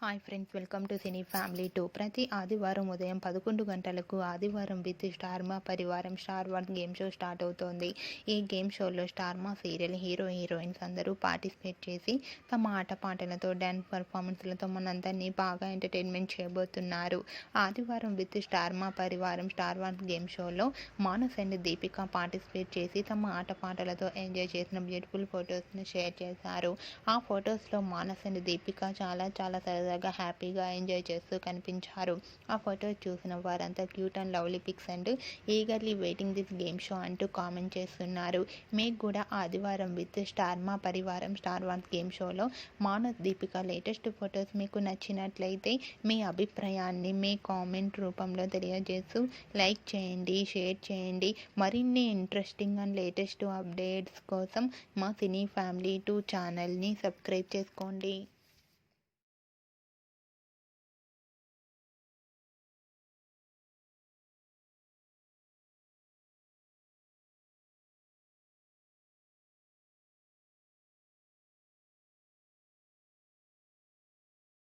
Hi friends, welcome to cine family 2. ప్రతి ఆదివారం ఉదయం 11 గంటలకు ఆదివారం విత్ స్టార్ మా పరివారం స్టార్ 1 గేమ్ షో స్టార్ట్ అవుతోంది. ఈ గేమ్ షోలో స్టార్ మా సీరియల్ హీరోయిన్స్ అందరూ పార్టిసిపేట్ చేసి తమ ఆటపాటలతో డ్యాన్స్ పర్ఫార్మెన్స్లతో మనందరినీ బాగా ఎంటర్టైన్మెంట్ చేయబోతున్నారు. ఆదివారం విత్ స్టార్ మా పరివారం స్టార్ 1 గేమ్ షోలో మానస్ అండ్ దీపిక పార్టిసిపేట్ చేసి తమ ఆటపాటలతో ఎంజాయ్ చేసిన బ్యూటిఫుల్ ఫొటోస్ని షేర్ చేశారు. ఆ ఫొటోస్లో మానస్ అండ్ దీపిక చాలా సరదాగా హ్యాపీగా ఎంజాయ్ చేస్తూ కనిపించారు. ఆ ఫొటోస్ చూసిన వారంతా cute and lovely pics and eagerly waiting this game show అంటూ కామెంట్ చేస్తున్నారు. మీకు కూడా ఆదివారం విత్ స్టార్ మా పరివారం స్టార్ 1 గేమ్ షోలో మానస్ దీపిక లేటెస్ట్ ఫొటోస్ మీకు నచ్చినట్లయితే మీ అభిప్రాయాన్ని మీ కామెంట్ రూపంలో తెలియజేస్తూ లైక్ చేయండి, షేర్ చేయండి. మరిన్ని ఇంట్రెస్టింగ్ అండ్ లేటెస్ట్ అప్డేట్స్ కోసం మా సినీ ఫ్యామిలీ 2 ఛానల్ని సబ్స్క్రైబ్ చేసుకోండి.